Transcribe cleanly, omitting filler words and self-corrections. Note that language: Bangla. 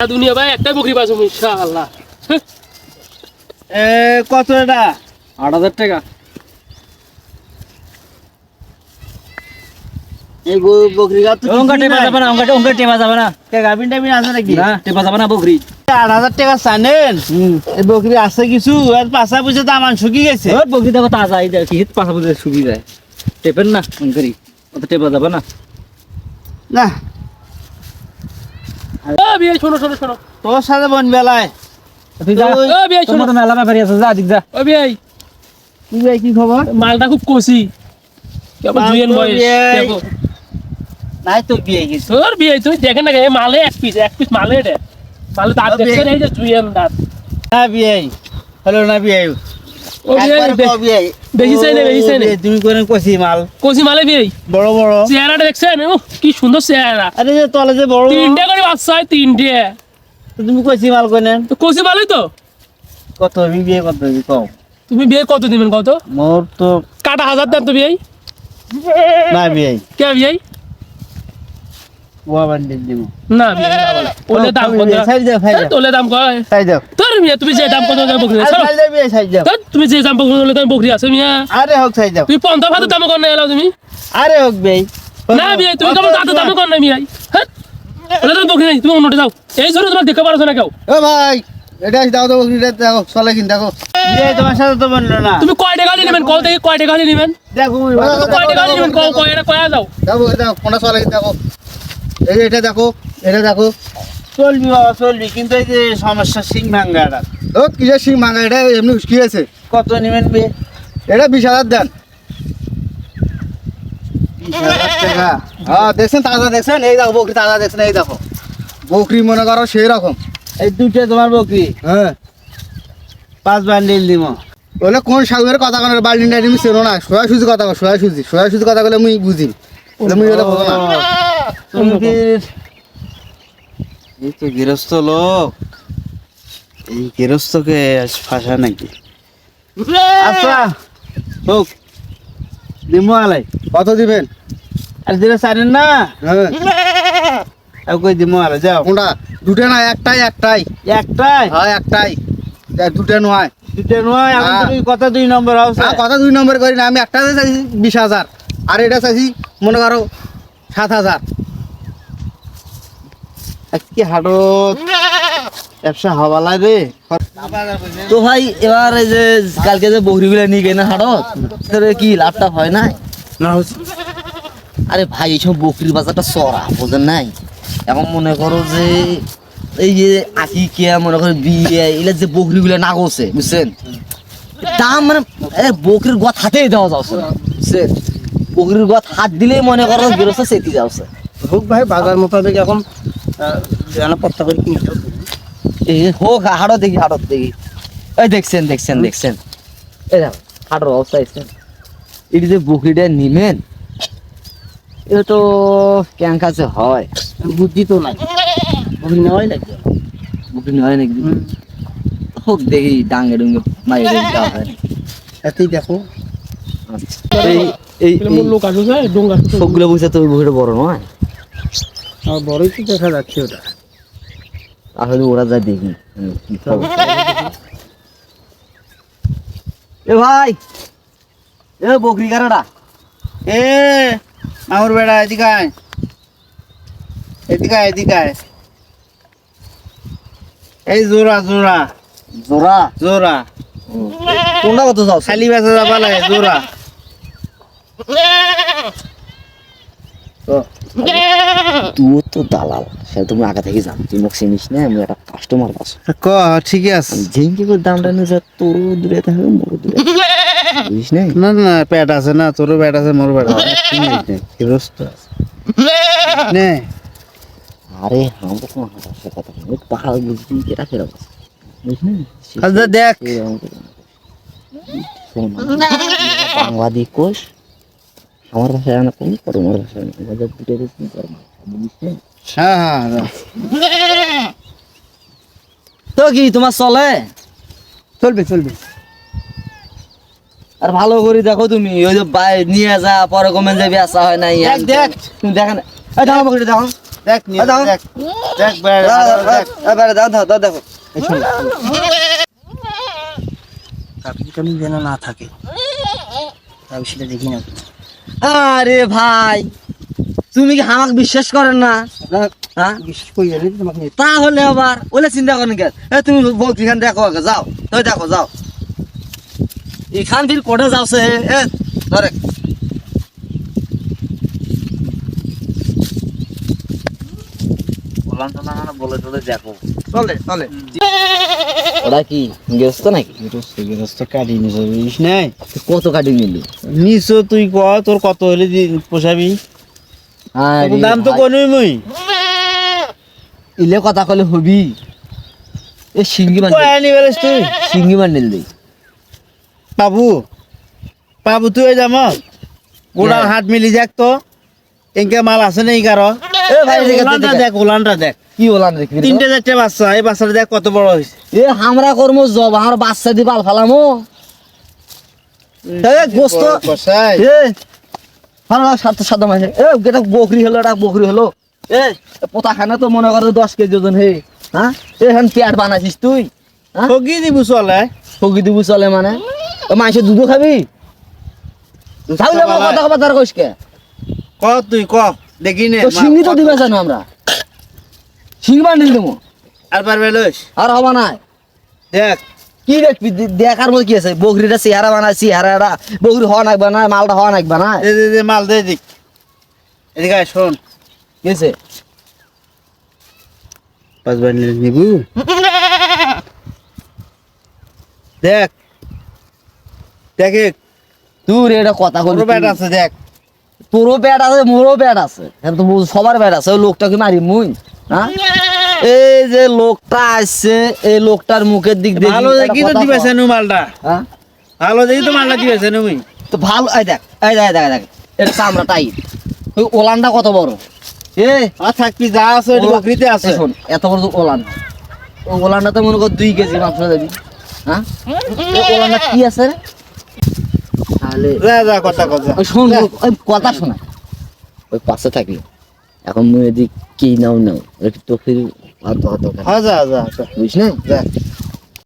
দুনিয়া ভাই একটাই বকরি পাইছো ইনশাআল্লাহ। কত এটা? ৮,০০০ টাকা। এই বকরি গাছ অঙ্কা টেপা যাবে না, অঙ্কা টেপা যাবে না। গাভিন টাভিন আছে নাকি? না টেপা যাবে না বকরি। ৮,০০০ টাকা জানেন? এই বকরি আছে কিছু আর পাশা পয়সা দামান শুকিয়ে গেছে। ওর বকরি দেখো তাজা, এই দেখো কি পাশা পয়সা শুকিয়ে যায়। টেপেন না অঙ্কারি, অত টেপা যাবে না। না বিয়ে শোনো শোনো শোনো, তোর সাথে বন বেলায় তুই যা, বিয়ে তোর শোনো মতো মেলা ব্যাপারী আছে, যা দিক যা। ও বিয়ে তুই ভাই কি খবর? মালটা খুব কষি, কেমন জুয়েন বয়স দেখো। নাই তো বিয়ে গেছে। তোর বিয়ে তুই দেখেন না এই মালে এক পিস মালে রে, মালে দাঁত দেখছেন এই যে জুয়েন দাঁত। না বিয়ে হলো না বিয়ে। ও বিয়ে বেশি চাই না, বেশি চাই না। তুমি করেন কষি মাল, কষি মালে বিয়ে বড় বড় চেহারাটা দেখছেন? ও কি সুন্দর চেহারা, আরে যে তলে যে বড় তিনটে করে বাচ্চা হয়, তিনটে। তুমি কষি মাল করেন তো কষি মালই তো। কত আমি বিয়ে কত কম? তুমি বিয়ে কত দিবেন কত? মোর তো কাটা 1000 দেন তো বিয়ে। না বিয়ে কে বিয়ে? ওয়া বান্ডিল দিব না বিয়ে না বলে ওলে দাম কত? সাইজ দাও সাইজ দাও তোলে দাম কয়? সাইজ দাও তোর মিয়া তুমি যে দাম কত বকরি আর ছাড়ো। সাইজ দাও বিয়ে সাইজ দাও। তোর তুমি যে দাম বকরি তুমি বকরি আছে মিয়া। আরে হোক সাইজ দাও। তুই 50 ভাত দাম কর না এলাও তুমি। আরে হোক বিয়ে না বিয়ে তুমি কেমন দাঁত দাম কর না মিয়া। হ্যাঁ ওলে তো বকরি নাই, তুমি অন্যটা যাও। এই জন্য তোমার দেখতে পারছ না কেউ। ও ভাই এটা দাও তো বকরিটা দেখো চলে কিন দেখো বিয়ে তোমার সাথে তো বললো না। তুমি কয় টাকা নেবেন কল থেকে, কয় টাকা নেবেন? দেখো কয় টাকা নেবেন কল, কয় এটা কয়া যাও। দেখো দেখো কোনটা চলে কিন দেখো এই যে এটা দেখো চলবি বাবা চলবি, কিন্তু এই যে সমস্যা সিং ভাঙ্গাটা ও কিসের সিং মাঙ্গা এটা এমনি উস্কি আছে কত নেবেন বিয়ে? এটা 20,000 দেন 20,000 টাকা। হ্যাঁ দেখছেন তাজা দেখছেন, এই দেখো বকরি তাজা দেখছেন, এই দেখো বকরি মনে করো সেই রকম। এই দুটো তোমার বকরি হ্যাঁ 5 বান্ডিল দিব। বলে কোন সাগুয়ের কথা কোন বাল্ডিনটা তুমি চেনো না, সোয়া সুজি কথা বলে মুই বুঝি বলে মুই বলে বুঝো না। তুমি কি এই তো গৃহস্থ লোক, এই গৃহস্থকে ফাঁসা নাকি? আচ্ছা হোক দিমো আলাই। কত দিবেন? আর যেটা জানেন না হ্যাঁ আর কই দিমো আলাই যাও। কোনটা? দুটো না একটাই একটাই হ্যাঁ একটাই, দুটো নয়। দুটো নয়। এখন হ্যাঁ। তুমি কথা 2 নম্বর হচ্ছে। কথা 2 নম্বর করি না, আমি একটা চাইছি 20,000 আর এটা চাইছি মনে করো 7,000। আজকে হাটত ব্যবসা হওয়া লাগে। তো ভাই এবার এই যে কালকে যে বকরিগুলো নিয়ে গেলে হাটত, তাহলে কি লাভটা হয় না? না হচ্ছে আরে ভাই এইসব বকরির বাজারটা চড়া, বোঝেন নাই? এখন মনে করো যে এই যে আকিকিয়া মনে করো বিয়ে এগুলা যে বকরিগুলো না করছে বুঝছেন, দাম মানে বকরির গত হাতেই দেওয়া যাচ্ছে না, বুঝছেন? বকরির গত হাত দিলেই মনে করো গেরস্ত চেতি যাচ্ছে। হোক ভাই বাজার মোতাবেক এখন পত্তা করে কিনতে এই হোক হাটত দেখি এই দেখছেন এই দেখো হাটের অবস্থা দেখছেন। এটি যে বকরিটা নিমেন এটা তো ক্যাং কাছে হয়, বুদ্ধি তো নাই, বকরি নেওয়াই লাগবে। বকরি হয় নাকি? হোক দেখি ডাঙ্গে ডুঙ্গে মাইরে দেওয়া হয়। এতেই দেখো আচ্ছা এই এই এগুলো লোক আছে যে ডোঙ্গা সবগুলো বুঝতে তো বকরিটা বড় নয়, বড়ই তো দেখা যাচ্ছে ওটা। তাহলে ওরা যা দেখি কি খবর। এ ভাই এ বকরি কারাটা এ আমার বেড়া এদিকে আয়, এদিকে আয়। এই জোড়া জোড়া কোনটা কত যাও? খালি বেচা যাবা লাগে জোড়া। তুই তো দালাল, সে তুমি আগে থেকে জানো, তুই মোক চিনিস না, আমি একটা কাস্টমার পাচ্ছ। ক ঠিকই আছে। যেইকে করে দামটা নিয়ে যা তোর দূরে থাকবে মোর দূরে বুঝিস না? না না পেট আছে না, তোরও পেট আছে মোর পেট আছে, গৃহস্থ আছে নে। আরে আমরা কোনো হাঁটার কথা না, পাহাড় বুঝবি এটা ফেরত আছে বুঝিস না? আচ্ছা দেখ এরকম করে শোন, বাংলাদেশ কোষ আমার ভাষায় আনা কম, তোমার ভাষায় আনা বাজার দুটো দিচ্ছি বুঝিস না? হ্যাঁ তো কি তোমার চলে? চলবে আর ভালো করে দেখো তুমি, ওই যে নিয়ে যা পরে কমে যাবে আসা হয় নাই। দেখ তুমি দেখেন এই দেখো বকরিটা দেখো দেখ নিয়ে দাও। দেখ দেখ বেড়া দেখ এবারে দাও দাও দাও দেখো এই শোনো। কাপিটামি যেন না থাকে আমি সেটা দেখি না। আরে ভাই তুমি কি আমাকে বিশ্বাস করেন না? হ্যাঁ বিশেষ করে এলে তোমাকে নিয়ে তাহলে আবার ওলে চিন্তা করেন কেন? তুমি বকরিখান দেখো আগে যাও, তুই দেখো যাও। এখান ফির কোটে যাওছে এ ধরে বললাম তো না বলে টলে দেখো চলে চলে ওরা কি গেস্ত নাকি? গৃহস্থ কাটি নিছো বুঝিস নাই কত কাটি নিলি? নিছো তুই ক তোর কত হলে পোষাবি আরে দাম তো ভাই, কোনই মুই ইলে কথা কলে হবি। এ সিঙ্গি বান্ডিল কয় আনি বেলাস তুই সিঙ্গি বান্ডিল দেই। বাবু বাবু তুই ওই যাম ওনার হাত মিলি যাক তো এনকে মাল আছে না এই কারো এ ভাই দেখে ওলানটা দেখ ওলানটা দেখ কি বলান দেখবি? 3-4টা বাচ্চা এই বাচ্চাটা দেখ কত বড় হয়েছে এ আমরা কর্ম জব আমার বাচ্চা দি পাল ফালামো। এ গোস্ত কষাই এ ভালো সাত সাত মাসে এ এটা বকরি হলো এটা বকরি হলো। এ পোতা খানা তো মনে করে 10 কেজি ওজন হে। হ্যাঁ এখন পেট বানাইছিস তুই? হ্যাঁ ঠকি দিব চলে ঠকি দিব চলে মানে মাংসের দুধ খাবি? তাহলে আমার কথা কথা কইস কে? ক তুই ক দেখি নে তো সিঙ্গি তো দিবে জানো আমরা সিঙ্গি বান্ডিল দেবো আর পারবে লইস আর হবা না। দেখ কি দেখবি দেখার মতো কি আছে? বকরিটা চেহারা বানায় চেহারাটা বকরি হওয়া নাকবে না মালটা হওয়া নাকবে না দে দে দে মাল দে দিক এদিকে আয়, শোন গেছে 5 বান্ডিল নিবু দেখ দেখে তুই এটা কথা বড় বলি ব্যাট আছে দেখ তোরও ব্যাট আছে মোরও ব্যাট আছে এখন তো সবার ব্যাট আছে ওই লোকটাকে মারি মুই। হ্যাঁ এই যে লোকটা আসছে এই লোকটার মুখের দিক দিয়ে ভালো দেখি তো দিবেছে নু মালটা হ্যাঁ ভালো দেখি তো মালটা দিবেছে নু মুই তো ভালো এই দেখ এই দেখ দেখ দেখ এটা চামড়া টাইট ওই ওলানটা কত বড়? এ আর থাকবি যা আছে ওই বকরিতে আছে শোন এত বড় ওলান ওই ওলানটা তো মনে কর 2 কেজি মাংস দেবি। হ্যাঁ ওই ওলানটা কি আছে রে? তাহলে যা যা কথা কথা ওই শোন ওই কথা শোনা ওই পাশে থাকলে এখন মুই এদিক কি নাও নাও একটু তো ফির আর তো হ্যাঁ যা যা যা। বুঝিস না? যা